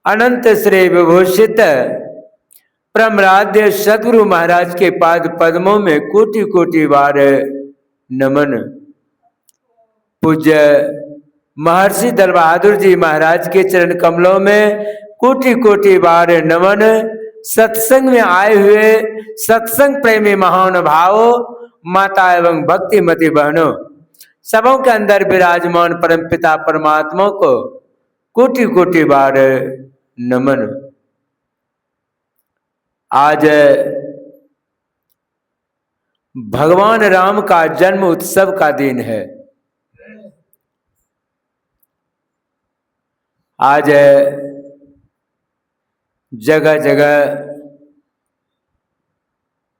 अनंत श्री विभूषित प्रमराध्य सदगुरु महाराज के पाद पद्मों में कोटि कोटि बार नमन। पूज्य महर्षि दल बहादुर जी महाराज के चरण कमलों में कोटि कोटि बार नमन। सत्संग में आए हुए सत्संग प्रेमी महानुभावों, माता एवं भक्तिमती बहनों, सबों के अंदर विराजमान परमपिता परमात्मा को कोटि कोटि बार नमन। आज भगवान राम का जन्म उत्सव का दिन है। आज जगह जगह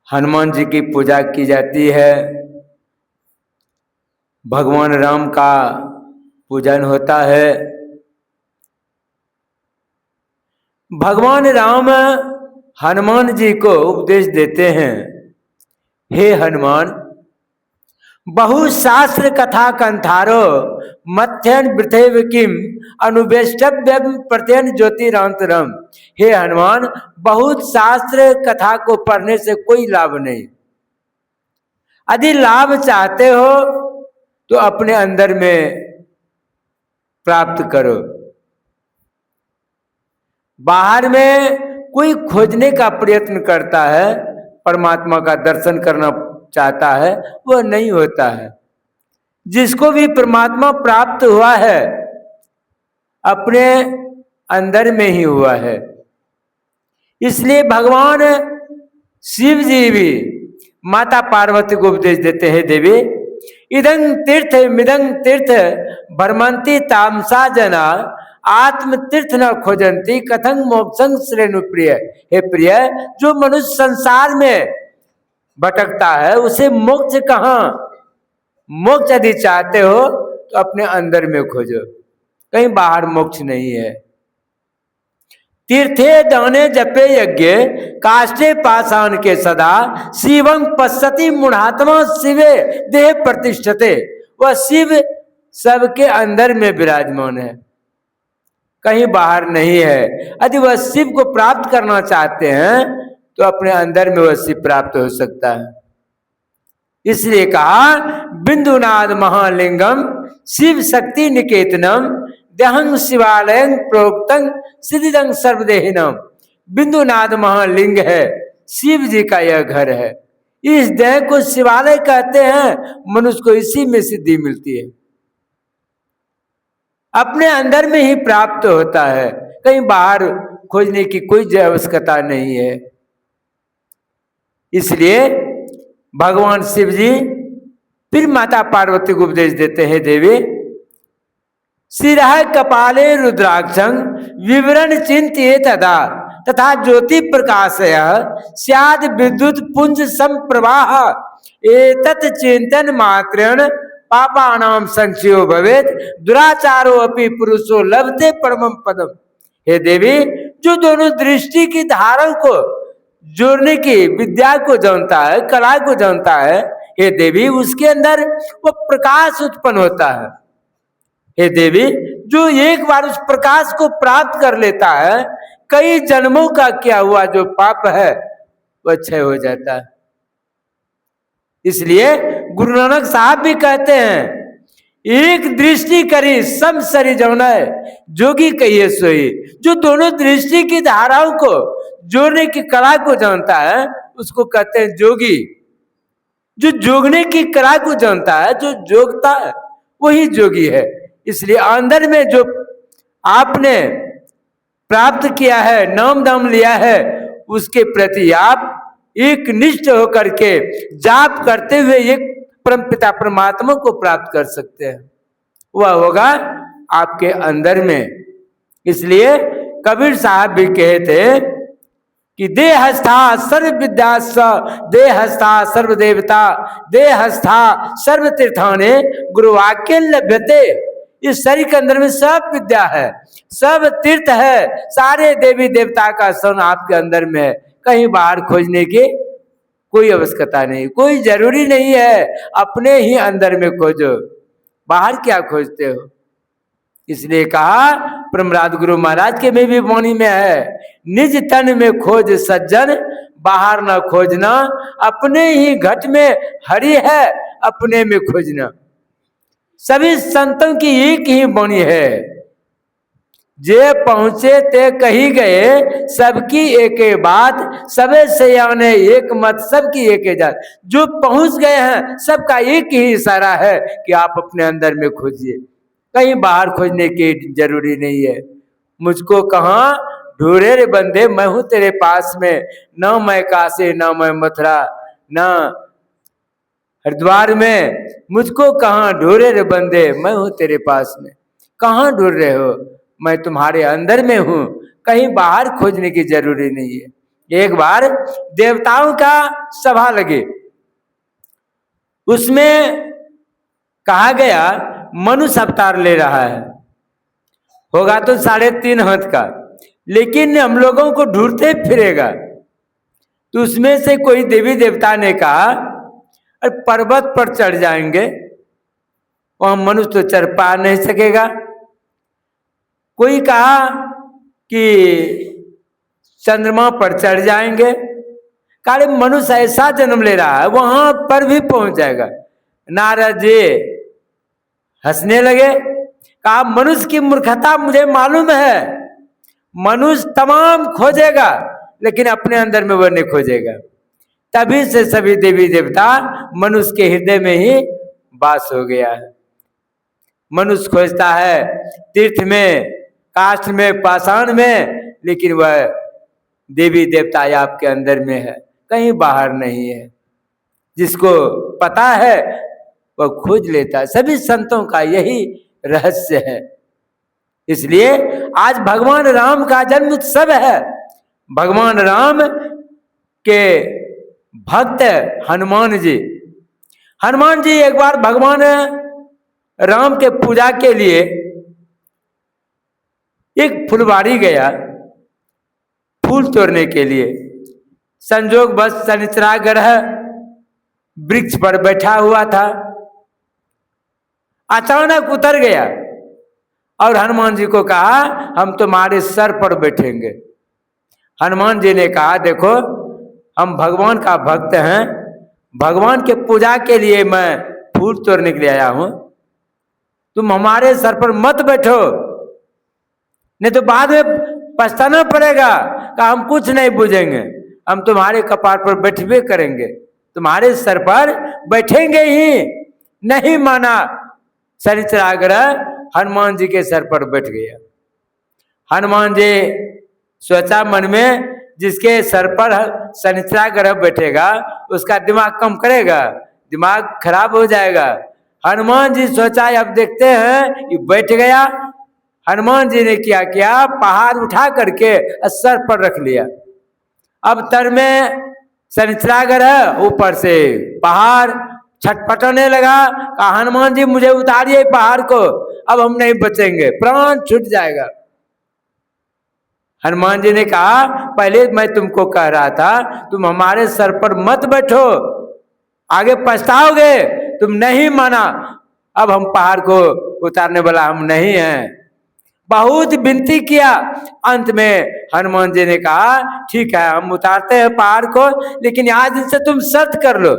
हनुमान जी की पूजा की जाती है, भगवान राम का पूजन होता है। भगवान राम हनुमान जी को उपदेश देते हैं, हे हनुमान, बहुशास्त्र कथा कंथारो मथ्यन वृथेव किम अनुवेष्टव्यम प्रत्यन ज्योतिरांतरम। हे हनुमान, बहुत शास्त्र कथा को पढ़ने से कोई लाभ नहीं। यदि लाभ चाहते हो तो अपने अंदर में प्राप्त करो। बाहर में कोई खोजने का प्रयत्न करता है, परमात्मा का दर्शन करना चाहता है, वह नहीं होता है। जिसको भी परमात्मा प्राप्त हुआ है अपने अंदर में ही हुआ है। इसलिए भगवान शिव जी भी माता पार्वती को उपदेश देते हैं, देवी इदं तीर्थ मिदं तीर्थ भ्रमंती तामसा जना आत्म तीर्थ न खोजंती कथं मोक्षं श्रेणु प्रिय। हे प्रिय, जो मनुष्य संसार में भटकता है उसे मोक्ष कहाँ? मोक्ष यदि चाहते हो तो अपने अंदर में खोजो, कहीं बाहर मोक्ष नहीं है। तीर्थे दाने जपे यज्ञ काष्ठे पाषाण के सदा शिवं पश्यति मूढ़ात्मा शिवे देह प्रतिष्ठते। वह शिव सबके अंदर में विराजमान है, कहीं बाहर नहीं है। यदि वह शिव को प्राप्त करना चाहते हैं तो अपने अंदर में वह शिव प्राप्त हो सकता है। इसलिए कहा बिंदुनाद महालिंगम शिव शक्ति निकेतनम दहंग शिवालयं प्रोक्तं सिद्धिदं सर्वदेहिनम। बिंदुनाद महालिंग है, शिव जी का यह घर है। इस देह को शिवालय कहते हैं, मनुष्य को इसी में सिद्धि मिलती है, अपने अंदर में ही प्राप्त होता है, कहीं बाहर खोजने की कोई आवश्यकता नहीं है। इसलिए भगवान शिव जी फिर माता पार्वती को उपदेश देते हैं, देवी शिरः कपाले रुद्राक्षं विवरण चिंत्ये तदा तथा ज्योति प्रकाशय स्याद विद्युत पुंज संप्रवाह एतत् चिंतन मात्रेण पापानाम संचयो भवेत दुराचारो अपि पुरुषो लभते परमं पदम। हे देवी, जो दोनों दृष्टि की धारा को जोड़ने की विद्या को जानता है, कला को जानता है, हे देवी, उसके अंदर वो प्रकाश उत्पन्न होता है। हे देवी, जो एक बार उस प्रकाश को प्राप्त कर लेता है, कई जन्मों का किया हुआ जो पाप है वह क्षय हो जाता है। इसलिए गुरु नानक साहब भी कहते हैं, एक दृष्टि करी सब सरी जौनय जोगी कहिए सोई। जो दोनों दृष्टि की धाराओं को जोड़ने की कला को जानता है उसको कहते हैं जोगी। जो जोगने की कला को जानता है, जो जोगता है, वही जोगी है। इसलिए अंदर में जो आपने प्राप्त किया है, नाम दाम लिया है, उसके प्रति आप एक निष्ठ होकर के जाप करते हुए एक परमपिता परमात्मा को प्राप्त कर सकते हैं। वह होगा आपके अंदर में। इसलिए कबीर साहब भी कहे थे कि देहस्था सर्व विद्या देहस्था सर्व देवता देहस्था सर्व तीर्थाने गुरुवाक्य लभ्यते। इस शरीर के अंदर में सब विद्या है, सब तीर्थ है, सारे देवी देवता का सन आपके अंदर में है। कहीं बाहर खोजने की कोई आवश्यकता नहीं, कोई जरूरी नहीं है। अपने ही अंदर में खोजो, बाहर क्या खोजते हो? इसलिए कहा प्रमराद गुरु महाराज के में भी वाणी में है, निज तन में खोज सज्जन बाहर न खोजना, अपने ही घट में हरि है अपने में खोजना। सभी संतों की एक ही वाणी है, जे पहुंचे ते कही गए, सबकी एक बात सबे से आने एक मत, सबकी एक जात। जो पहुंच गए हैं सबका एक ही इशारा है कि आप अपने अंदर में खोजिए, कहीं बाहर खोजने की जरूरी नहीं है। मुझको कहाँ ढूंढे रे बंदे, मैं हूं तेरे पास में, न मैं काशी न मैं मथुरा न हरिद्वार में, मुझको कहाँ ढूंढे रे बंदे, मैं हूं तेरे पास में। कहाँ ढूंढ रहे हो, मैं तुम्हारे अंदर में हूं, कहीं बाहर खोजने की जरूरी नहीं है। एक बार देवताओं का सभा लगे, उसमें कहा गया मनुष्य अवतार ले रहा है, होगा तो 3.5 हाथ का, लेकिन हम लोगों को ढूंढते फिरेगा। तो उसमें से कोई देवी देवता ने कहा अरे पर्वत पर चढ़ जाएंगे, वहां मनुष्य तो चढ़ पा नहीं सकेगा। कोई कहा कि चंद्रमा पर चढ़ जाएंगे, कार्य मनुष्य ऐसा जन्म ले रहा है वहां पर भी पहुंच जाएगा। नारद जी हंसने लगे, कहा मनुष्य की मूर्खता मुझे मालूम है, मनुष्य तमाम खोजेगा लेकिन अपने अंदर में वह नहीं खोजेगा। तभी से सभी देवी देवता मनुष्य के हृदय में ही वास हो गया है। मनुष्य खोजता है तीर्थ में, काष्ठ में, पाषाण में, लेकिन वह देवी देवता आपके अंदर में है, कहीं बाहर नहीं है। जिसको पता है वह खोज लेता है। सभी संतों का यही रहस्य है। इसलिए आज भगवान राम का जन्म उत्सव है। भगवान राम के भक्त हनुमान जी, हनुमान जी एक बार भगवान राम के पूजा के लिए एक फुलवाड़ी गया फूल तोड़ने के लिए। संजोग बस शनिचरा ग्रह वृक्ष पर बैठा हुआ था, अचानक उतर गया और हनुमान जी को कहा हम तुम्हारे सर पर बैठेंगे। हनुमान जी ने कहा देखो हम भगवान का भक्त हैं, भगवान के पूजा के लिए मैं फूल तोड़ने के लिए आया हूं, तुम हमारे सर पर मत बैठो, नहीं तो बाद में पछताना पड़ेगा। कि हम कुछ नहीं बुझेंगे, हम तुम्हारे कपार पर बैठबे करेंगे, तुम्हारे सर पर बैठेंगे ही। नहीं माना, शनिचरा ग्रह हनुमान जी के सर पर बैठ गया। हनुमान जी सोचा मन में जिसके सर पर शनिचरा ग्रह बैठेगा उसका दिमाग कम करेगा, दिमाग खराब हो जाएगा। हनुमान जी सोचा अब देखते हैं, ये बैठ गया। हनुमान जी ने क्या किया, पहाड़ उठा करके सर पर रख लिया। अब तर में शनिचरा ग्रह, ऊपर से पहाड़ छटपटाने लगा। कहा हनुमान जी मुझे उतारिए पहाड़ को, अब हम नहीं बचेंगे, प्राण छूट जाएगा। हनुमान जी ने कहा पहले मैं तुमको कह रहा था तुम हमारे सर पर मत बैठो, आगे पछताओगे, तुम नहीं माना, अब हम पहाड़ को उतारने वाला हम नहीं हैं। बहुत विनती किया, अंत में हनुमान जी ने कहा ठीक है हम उतारते हैं पहाड़ को, लेकिन आज इनसे तुम शर्त कर लो,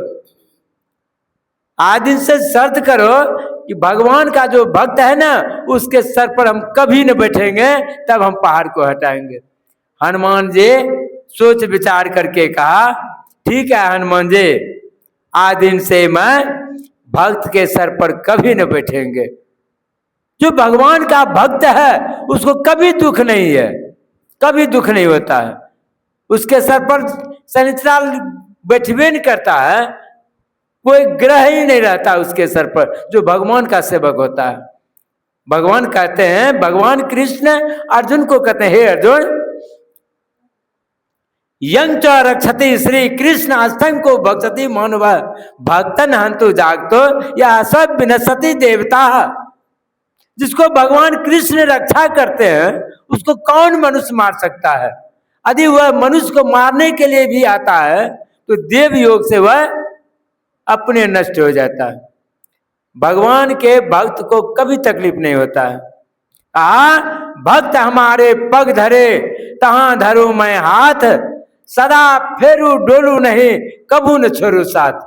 आज इनसे शर्त करो कि भगवान का जो भक्त है ना उसके सर पर हम कभी न बैठेंगे, तब हम पहाड़ को हटाएंगे। हनुमान जी सोच विचार करके कहा ठीक है हनुमान जी, आज दिन से मैं भक्त के सर पर कभी न बैठेंगे। जो भगवान का भक्त है उसको कभी दुख नहीं है, कभी दुख नहीं होता है, उसके सर पर शनिचरा बैठबे नहीं करता है, कोई ग्रह ही नहीं रहता उसके सर पर जो भगवान का सेवक होता है। भगवान कहते हैं, भगवान कृष्ण अर्जुन को कहते हैं हे अर्जुन, यंग च रक्षति श्री कृष्ण अस्थं को भक्षति मानव भक्तन हंतु जागतो या सब विनशति देवता। जिसको भगवान कृष्ण रक्षा करते हैं उसको कौन मनुष्य मार सकता है? यदि वह मनुष्य को मारने के लिए भी आता है तो देव योग से वह अपने नष्ट हो जाता है। भगवान के भक्त को कभी तकलीफ नहीं होता है। कहा भक्त हमारे पग धरे तहां धरू मैं हाथ, सदा फेरू डोलू नहीं कबू न छोड़ू साथ।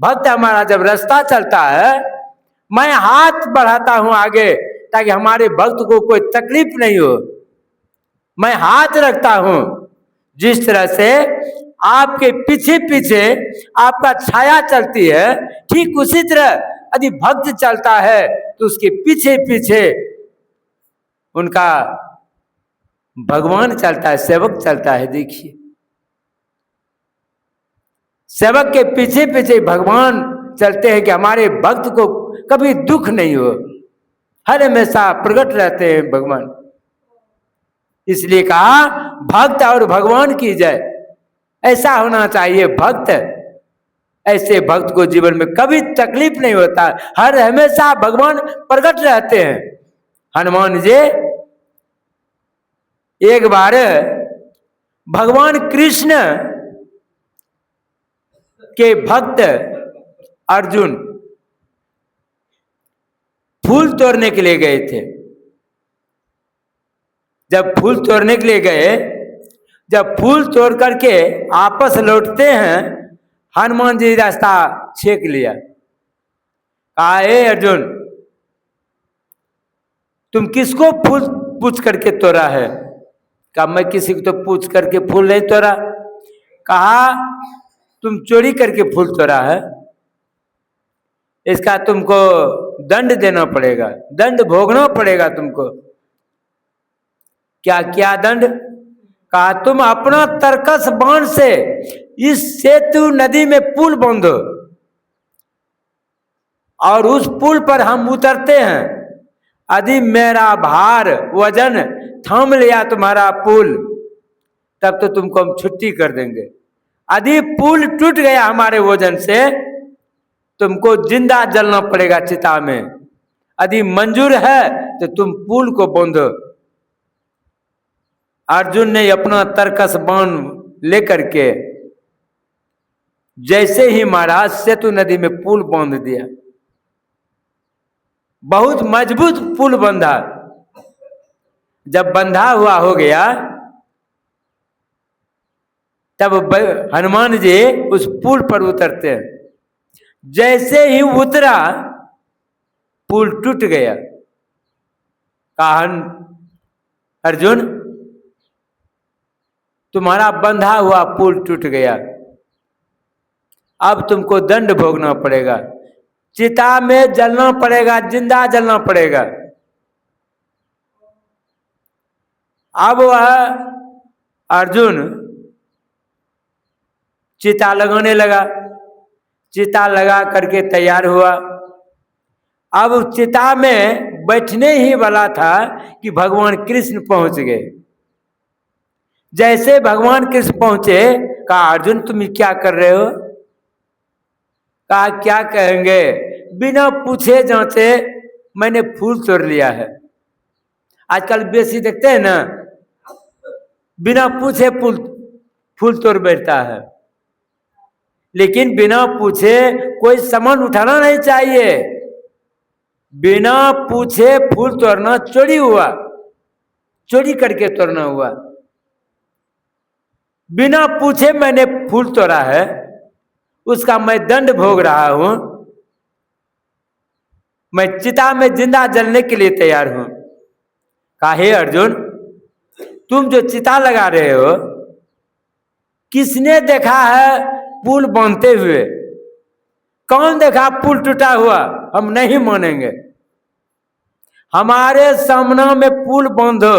भक्त हमारा जब रास्ता चलता है मैं हाथ बढ़ाता हूं आगे ताकि हमारे भक्त को कोई तकलीफ नहीं हो, मैं हाथ रखता हूं। जिस तरह से आपके पीछे पीछे आपका छाया चलती है, ठीक उसी तरह यदि भक्त चलता है तो उसके पीछे पीछे उनका भगवान चलता है, सेवक चलता है। देखिए सेवक के पीछे पीछे भगवान चलते हैं कि हमारे भक्त को कभी दुख नहीं हो, हर हमेशा प्रकट रहते हैं भगवान। इसलिए कहा भक्त और भगवान की जय, ऐसा होना चाहिए भक्त। ऐसे भक्त को जीवन में कभी तकलीफ नहीं होता, हर हमेशा भगवान प्रकट रहते हैं। हनुमान जी एक बार भगवान कृष्ण के भक्त अर्जुन फूल तोड़ने के लिए गए थे। जब फूल तोड़ने के लिए गए, जब फूल तोड़ करके आपस लौटते हैं, हनुमान जी रास्ता छेक लिया। कहा हे अर्जुन तुम किसको फूल पूछ करके तोड़ा है? कहा मैं किसी को तो पूछ करके फूल नहीं तोड़ा। कहा तुम चोरी करके फूल तोड़ा है, इसका तुमको दंड देना पड़ेगा, दंड भोगना पड़ेगा तुमको। क्या क्या दंड? कहा तुम अपना तरकस बाण से इस सेतु नदी में पुल बांधो और उस पुल पर हम उतरते हैं, यदि मेरा भार वजन थाम लिया तुम्हारा पुल तब तो तुमको हम छुट्टी कर देंगे। यदि पुल टूट गया हमारे वजन से तुमको जिंदा जलना पड़ेगा चिता में। यदि मंजूर है तो तुम पुल को बांधो। अर्जुन ने अपना तरकस बाण लेकर के जैसे ही महाराज सेतु नदी में पुल बांध दिया, बहुत मजबूत पुल बंधा। जब बंधा हुआ हो गया तब हनुमान जी उस पुल पर उतरते हैं। जैसे ही उतरा पुल टूट गया। कहा अर्जुन तुम्हारा बंधा हुआ पुल टूट गया, अब तुमको दंड भोगना पड़ेगा, चिता में जलना पड़ेगा, जिंदा जलना पड़ेगा। अब वह अर्जुन चिता लगाने लगा, चिता लगा करके तैयार हुआ। अब चिता में बैठने ही वाला था कि भगवान कृष्ण पहुंच गए। जैसे भगवान कृष्ण पहुंचे, कहा अर्जुन तुम क्या कर रहे हो? कहा क्या कहेंगे, बिना पूछे जांचे मैंने फूल तोड़ लिया है। आजकल बेसी देखते हैं ना, बिना पूछे फूल तोड़ बैठता है। लेकिन बिना पूछे कोई सामान उठाना नहीं चाहिए। बिना पूछे फूल तोड़ना चोरी हुआ, चोरी करके तोड़ना हुआ। बिना पूछे मैंने फूल तोड़ा है, उसका मैं दंड भोग रहा हूं, मैं चिता में जिंदा जलने के लिए तैयार हूं। कहा हे अर्जुन तुम जो चिता लगा रहे हो किसने देखा है पुल बांधते हुए? कौन देखा पुल टूटा हुआ? हम नहीं मानेंगे। हमारे सामने में पुल बांधो,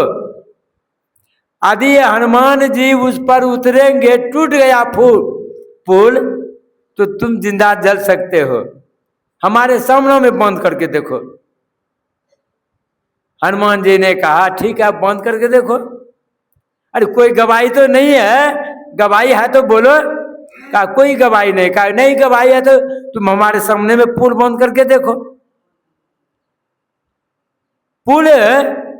यदि हनुमान जी उस पर उतरेंगे, टूट गया पुल तो तुम जिंदा जल सकते हो। हमारे सामने में बंद करके देखो। हनुमान जी ने कहा ठीक है बंद करके देखो। अरे कोई गवाही तो नहीं है? गवाही है तो बोलो। कहा कोई गवाही नहीं। कहा नहीं गवाही है तो तुम हमारे सामने में पुल बंद करके देखो। पुल